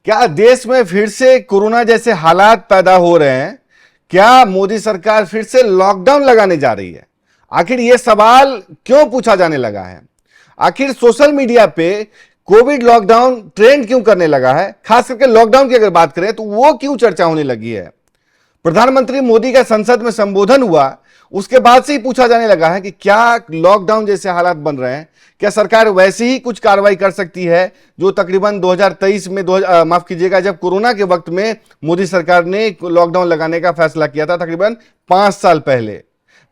क्या देश में फिर से कोरोना जैसे हालात पैदा हो रहे हैं? क्या मोदी सरकार फिर से लॉकडाउन लगाने जा रही है? आखिर यह सवाल क्यों पूछा जाने लगा है? आखिर सोशल मीडिया पे कोविड लॉकडाउन ट्रेंड क्यों करने लगा है? खास करके लॉकडाउन की अगर बात करें तो वो क्यों चर्चा होने लगी है? प्रधानमंत्री मोदी का संसद में संबोधन हुआ, उसके बाद से ही पूछा जाने लगा है कि क्या लॉकडाउन जैसे हालात बन रहे हैं, क्या सरकार वैसे ही कुछ कार्रवाई कर सकती है जो तकरीबन 2023 में माफ कीजिएगा, जब कोरोना के वक्त में मोदी सरकार ने लॉकडाउन लगाने का फैसला किया था, तकरीबन 5 साल पहले।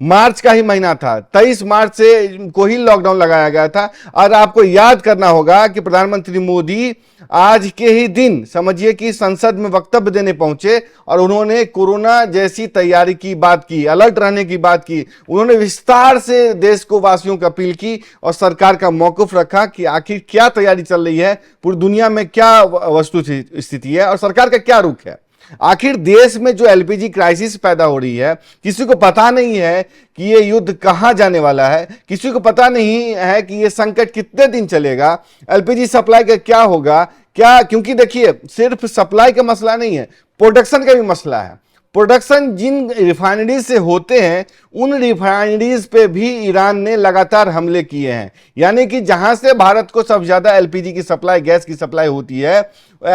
मार्च का ही महीना था, 23 मार्च से को ही लॉकडाउन लगाया गया था। और आपको याद करना होगा कि प्रधानमंत्री मोदी आज के ही दिन समझिए कि संसद में वक्तव्य देने पहुंचे और उन्होंने कोरोना जैसी तैयारी की बात की, अलर्ट रहने की बात की। उन्होंने विस्तार से देश को वासियों को अपील की और सरकार का मौकूफ रखा कि आखिर क्या तैयारी चल रही है, पूरी दुनिया में क्या वस्तु स्थिति है और सरकार का क्या रुख है। आखिर देश में जो एलपीजी क्राइसिस पैदा हो रही है, किसी को पता नहीं है कि ये युद्ध कहां जाने वाला है, किसी को पता नहीं है कि ये संकट कितने दिन चलेगा, एलपीजी सप्लाई का क्या होगा, क्या, क्योंकि देखिए सिर्फ सप्लाई का मसला नहीं है, प्रोडक्शन का भी मसला है। प्रोडक्शन जिन रिफाइनरीज से होते हैं उन रिफाइनरीज पे भी ईरान ने लगातार हमले किए हैं। यानी कि जहां से भारत को सबसे ज्यादा एलपीजी की सप्लाई, गैस की सप्लाई होती है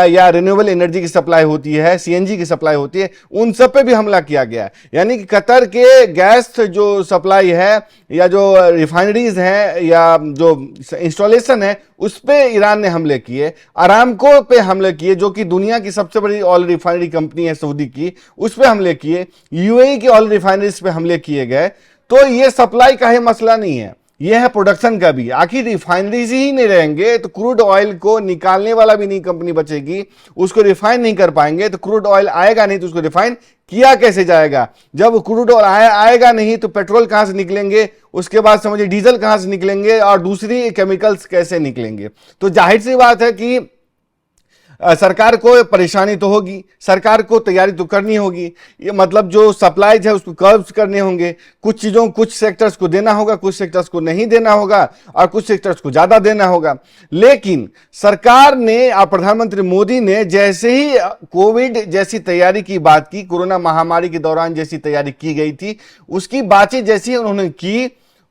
या रिन्यूएबल एनर्जी की सप्लाई होती है, सीएनजी की सप्लाई होती है, उन सब पे भी हमला किया गया। यानी कि कतर के गैस जो सप्लाई है या जो रिफाइनरीज हैं या जो इंस्टॉलेशन है उस पे ईरान ने हमले किए। अरामको पे हमले किए जो कि दुनिया की सबसे बड़ी ऑयल रिफाइनरी कंपनी है सऊदी की, उस पे हमले किए। यूएई की ऑयल रिफाइनरीज पे हमले किए गए। तो ये सप्लाई का ही मसला नहीं है, यह है प्रोडक्शन का भी। आखिर रिफाइनरीज ही नहीं रहेंगे तो क्रूड ऑयल को निकालने वाला भी नहीं कंपनी बचेगी, उसको रिफाइन नहीं कर पाएंगे तो क्रूड ऑयल आएगा नहीं, तो उसको रिफाइन किया कैसे जाएगा? जब क्रूड ऑयल आएगा नहीं तो पेट्रोल कहां से निकलेंगे, उसके बाद समझिए डीजल कहां से निकलेंगे और दूसरी केमिकल्स कैसे निकलेंगे? तो जाहिर सी बात है कि सरकार को परेशानी तो होगी, सरकार को तैयारी तो करनी होगी। ये मतलब जो सप्लाईज है उसको कर्ब्स करने होंगे, कुछ चीज़ों कुछ सेक्टर्स को देना होगा, कुछ सेक्टर्स को नहीं देना होगा और कुछ सेक्टर्स को ज़्यादा देना होगा। लेकिन सरकार ने और प्रधानमंत्री मोदी ने जैसे ही कोविड जैसी तैयारी की बात की, कोरोना महामारी के दौरान जैसी तैयारी की गई थी उसकी बातचीत जैसी उन्होंने की,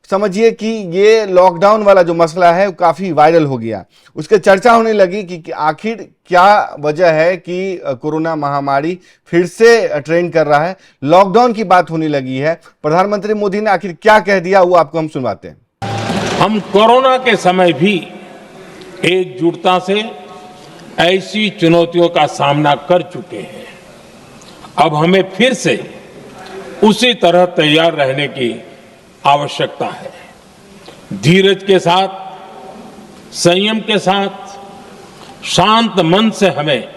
समझिए कि ये लॉकडाउन वाला जो मसला है वो काफी वायरल हो गया। उसके चर्चा होने लगी कि आखिर क्या वजह है कि कोरोना महामारी फिर से ट्रेंड कर रहा है, लॉकडाउन की बात होने लगी है। प्रधानमंत्री मोदी ने आखिर क्या कह दिया वो आपको हम सुनवाते हैं। हम कोरोना के समय भी एकजुटता से ऐसी चुनौतियों का सामना कर चुके हैं। अब हमें फिर से उसी तरह तैयार रहने की आवश्यकता है। धीरज के साथ, संयम के साथ, शांत मन से हमें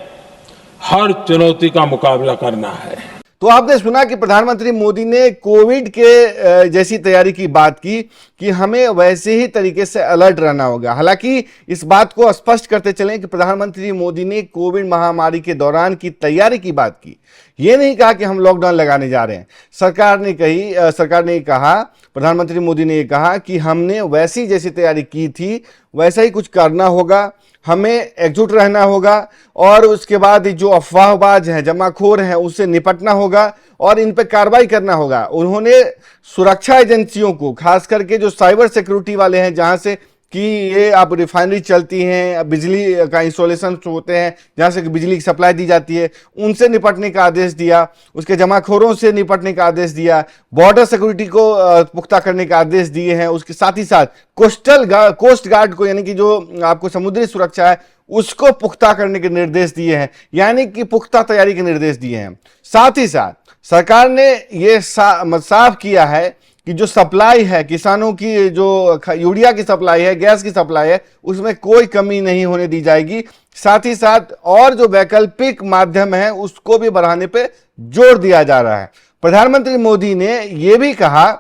हर चुनौती का मुकाबला करना है। तो आपने सुना कि प्रधानमंत्री मोदी ने कोविड के जैसी तैयारी की बात की कि हमें वैसे ही तरीके से अलर्ट रहना होगा। हालांकि इस बात को स्पष्ट करते चलें कि प्रधानमंत्री मोदी ने कोविड महामारी के दौरान की तैयारी की बात की, ये नहीं कहा कि हम लॉकडाउन लगाने जा रहे हैं। सरकार ने कहा, प्रधानमंत्री मोदी ने कहा कि हमने वैसी जैसी तैयारी की थी वैसा ही कुछ करना होगा, हमें एकजुट रहना होगा और उसके बाद जो अफवाहबाज हैं, जमाखोर हैं, उससे निपटना होगा और इन पर कार्रवाई करना होगा। उन्होंने सुरक्षा एजेंसियों को, खास करके जो साइबर सिक्योरिटी वाले हैं, जहां से कि ये आप रिफाइनरी चलती हैं, बिजली का इंस्टॉलेशन होते हैं जहां से बिजली की सप्लाई दी जाती है, उनसे निपटने का आदेश दिया। उसके जमाखोरों से निपटने का आदेश दिया। बॉर्डर सिक्योरिटी को पुख्ता करने का आदेश दिए हैं। उसके साथ ही साथ कोस्ट गार्ड को, यानी कि जो आपको समुद्री सुरक्षा है उसको पुख्ता करने के निर्देश दिए हैं, यानी कि पुख्ता तैयारी के निर्देश दिए हैं। साथ ही साथ सरकार ने ये साफ किया है कि जो सप्लाई है किसानों की, जो यूरिया की सप्लाई है, गैस की सप्लाई है, उसमें कोई कमी नहीं होने दी जाएगी। साथ ही साथ और जो वैकल्पिक माध्यम है उसको भी बढ़ाने पे जोर दिया जा रहा है। प्रधानमंत्री मोदी ने यह भी कहा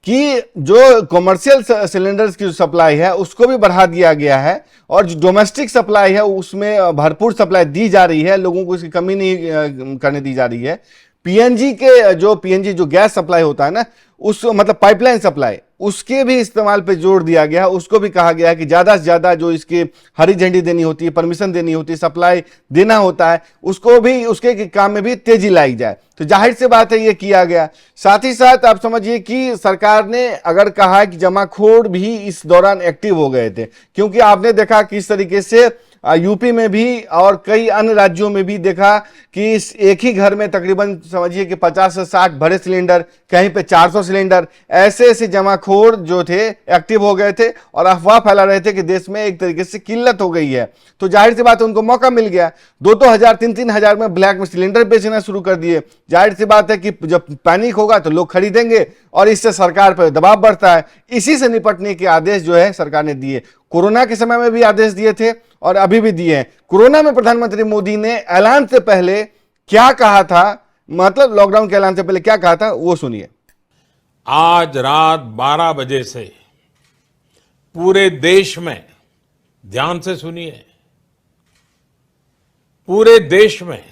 कि जो कॉमर्शियल सिलेंडर्स की सप्लाई है उसको भी बढ़ा दिया गया है और जो डोमेस्टिक सप्लाई है उसमें भरपूर सप्लाई दी जा रही है, लोगों को इसकी कमी नहीं करने दी जा रही है। पीएनजी जो गैस सप्लाई होता है ना, उस मतलब पाइपलाइन सप्लाई, उसके भी इस्तेमाल पे जोर दिया गया। उसको भी कहा गया कि ज्यादा से ज्यादा जो इसके हरी झंडी देनी होती है, परमिशन देनी होती है, सप्लाई देना होता है, उसको भी उसके काम में भी तेजी लाई जाए। तो जाहिर सी बात है ये किया गया। साथ ही साथ आप समझिए कि सरकार ने अगर कहा कि जमाखोर भी इस दौरान एक्टिव हो गए थे, क्योंकि आपने देखा किस तरीके से यूपी में भी और कई अन्य राज्यों में भी देखा कि इस एक ही घर में तकरीबन समझिए कि 50 से 60 भरे सिलेंडर, कहीं पे 400 सिलेंडर, ऐसे ऐसे जमाखोर जो थे एक्टिव हो गए थे और अफवाह फैला रहे थे कि देश में एक तरीके से किल्लत हो गई है। तो जाहिर सी बात है उनको मौका मिल गया, 2-2 हजार 3-3 हजार में ब्लैक में सिलेंडर बेचना शुरू कर दिए। जाहिर सी बात है कि जब पैनिक होगा तो लोग खरीदेंगे और इससे सरकार पर दबाव बढ़ता है। इसी से निपटने के आदेश जो है सरकार ने दिए। कोरोना के समय में भी आदेश दिए थे और अभी भी दिए हैं। कोरोना में प्रधानमंत्री मोदी ने ऐलान से पहले क्या कहा था, मतलब लॉकडाउन के ऐलान से पहले क्या कहा था, वो सुनिए। आज रात 12 बजे से पूरे देश में, ध्यान से सुनिए, पूरे देश में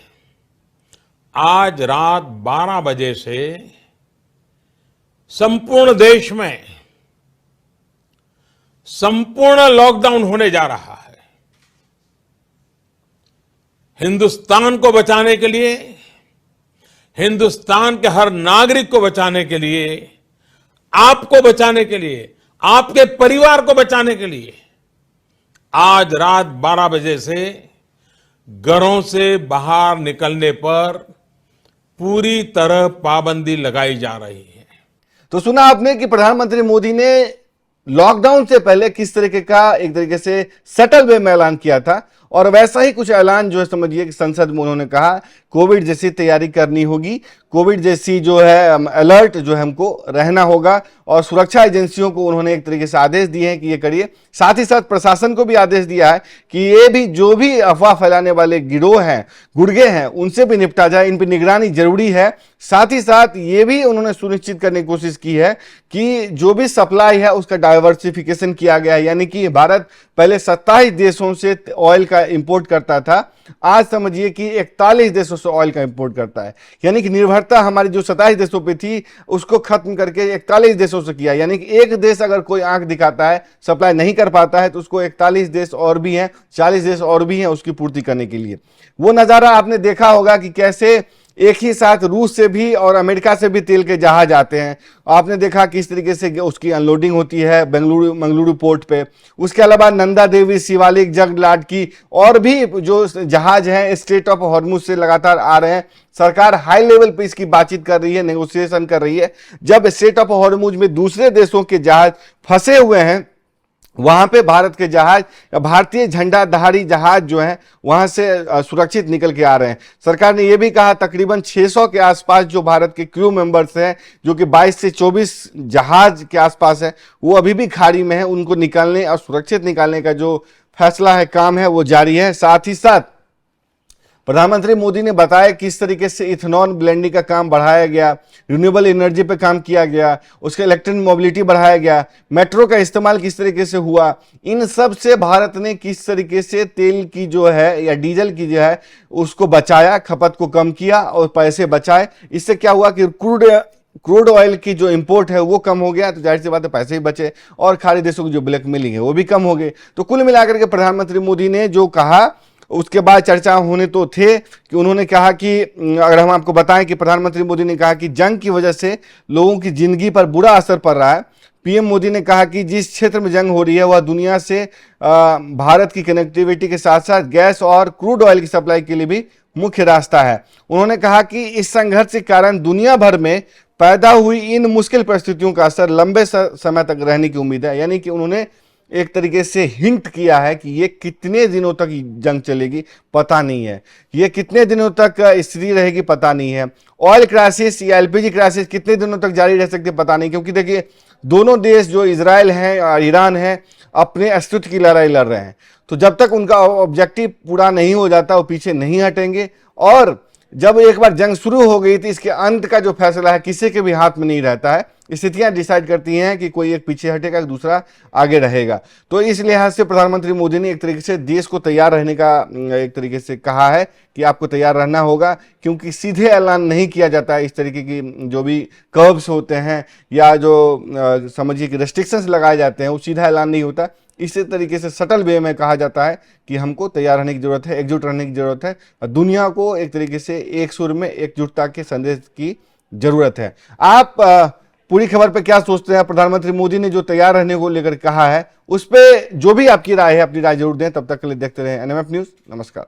आज रात 12 बजे से संपूर्ण देश में संपूर्ण लॉकडाउन होने जा रहा है। हिंदुस्तान को बचाने के लिए, हिंदुस्तान के हर नागरिक को बचाने के लिए, आपको बचाने के लिए, आपके परिवार को बचाने के लिए आज रात 12 बजे से घरों से बाहर निकलने पर पूरी तरह पाबंदी लगाई जा रही है। तो सुना आपने कि प्रधानमंत्री मोदी ने लॉकडाउन से पहले किस तरीके का एक तरीके से सटल वे में ऐलान किया था, और वैसा ही कुछ ऐलान जो है समझिए कि संसद में उन्होंने कहा कोविड जैसी तैयारी करनी होगी, कोविड जैसी जो है अलर्ट जो है हमको रहना होगा, और सुरक्षा एजेंसियों को उन्होंने एक तरीके से आदेश दिए हैं कि ये करिए। साथ ही साथ प्रशासन को भी आदेश दिया है कि ये भी जो भी अफवाह फैलाने वाले गिरोह हैं, गुर्गे हैं, उनसे भी निपटा जाए, इन पर निगरानी जरूरी है। साथ ही साथ ये भी उन्होंने सुनिश्चित करने की कोशिश की है कि जो भी सप्लाई है उसका डाइवर्सिफिकेशन किया गया है। यानी कि भारत पहले 27 देशों से ऑयल का इंपोर्ट करता था, आज समझिए कि 41 देशों से ऑयल का इंपोर्ट करता है। यानी कि निर्भरता हमारी जो 27 देशों पे थी उसको खत्म करके 41 देशों से किया। यानी कि एक देश अगर कोई आंख दिखाता है, सप्लाई नहीं कर पाता है, तो उसको 41 देश और भी हैं, 40 देश और भी हैं उसकी पूर्ति करने के लिए। वो नजारा आपने देखा होगा कि कैसे एक ही साथ रूस से भी और अमेरिका से भी तेल के जहाज आते हैं। आपने देखा किस तरीके से उसकी अनलोडिंग होती है मंगलुरु पोर्ट पे। उसके अलावा नंदा देवी, शिवालिक, जगलाट की और भी जो जहाज हैं स्ट्रेट ऑफ हॉर्मुज से लगातार आ रहे हैं। सरकार हाई लेवल पे इसकी बातचीत कर रही है, नेगोशिएशन कर रही है। जब स्ट्रेट ऑफ हॉर्मुज में दूसरे देशों के जहाज फंसे हुए हैं, वहां पे भारत के जहाज, भारतीय झंडाधारी जहाज जो है वहां से सुरक्षित निकल के आ रहे हैं। सरकार ने यह भी कहा तकरीबन 600 के आसपास जो भारत के क्रू मेंबर्स हैं, जो कि 22 से 24 जहाज के आसपास है, वो अभी भी खाड़ी में है। उनको निकालने और सुरक्षित निकालने का जो फैसला है, काम है, वो जारी है। साथ ही साथ प्रधानमंत्री मोदी ने बताया किस तरीके से इथेनॉल ब्लेंडिंग का काम बढ़ाया गया, रिन्यूएबल एनर्जी पे काम किया गया, उसके इलेक्ट्रिक मोबिलिटी बढ़ाया गया, मेट्रो का इस्तेमाल किस तरीके से हुआ। इन सब से भारत ने किस तरीके से तेल की जो है या डीजल की जो है उसको बचाया, खपत को कम किया और पैसे बचाए। इससे क्या हुआ कि क्रूड ऑयल की जो इंपोर्ट है वो कम हो गया, तो जाहिर सी बात है पैसे ही बचे, और खाड़ी देशों की जो ब्लैक मेलिंग है वो भी कम हो गए। तो कुल मिलाकर के प्रधानमंत्री मोदी ने जो कहा, उसके बाद चर्चा होने तो थे कि उन्होंने कहा कि अगर हम आपको बताएं कि प्रधानमंत्री मोदी ने कहा कि जंग की वजह से लोगों की जिंदगी पर बुरा असर पड़ रहा है। पीएम मोदी ने कहा कि जिस क्षेत्र में जंग हो रही है वह दुनिया से भारत की कनेक्टिविटी के साथ साथ गैस और क्रूड ऑयल की सप्लाई के लिए भी मुख्य रास्ता है। उन्होंने कहा कि इस संघर्ष के कारण दुनिया भर में पैदा हुई इन मुश्किल परिस्थितियों का असर लंबे समय तक रहने की उम्मीद है। यानी कि उन्होंने एक तरीके से हिंट किया है कि ये कितने दिनों तक जंग चलेगी पता नहीं है, ये कितने दिनों तक स्थिति रहेगी पता नहीं है। ऑयल क्राइसिस या एलपीजी क्राइसिस कितने दिनों तक जारी रह सकती है पता नहीं, क्योंकि देखिए दोनों देश जो इजराइल हैं और ईरान है अपने अस्तित्व की लड़ाई लड़ रहे हैं। तो जब तक उनका ऑब्जेक्टिव पूरा नहीं हो जाता वो पीछे नहीं हटेंगे, और जब एक बार जंग शुरू हो गई थी इसके अंत का जो फैसला है किसी के भी हाथ में नहीं रहता है। स्थितियां डिसाइड करती हैं कि कोई एक पीछे हटेगा, दूसरा आगे रहेगा। तो इस लिहाज से प्रधानमंत्री मोदी ने एक तरीके से देश को तैयार रहने का एक तरीके से कहा है कि आपको तैयार रहना होगा, क्योंकि सीधे ऐलान नहीं किया जाता है। इस तरीके की जो भी कर्व्स होते हैं या जो समझिए कि रेस्ट्रिक्शंस लगाए जाते हैं, वो सीधा ऐलान नहीं होता। इसी तरीके से सटल वे में कहा जाता है कि हमको तैयार रहने की जरूरत है, एकजुट रहने की जरूरत है, दुनिया को एक तरीके से एक सुर में एकजुटता के संदेश की जरूरत है। आप पूरी खबर पे क्या सोचते हैं? प्रधानमंत्री मोदी ने जो तैयार रहने को लेकर कहा है, उस पे जो भी आपकी राय है, अपनी राय जरूर दें। तब तक के लिए देखते रहें एनएमएफ न्यूज। नमस्कार।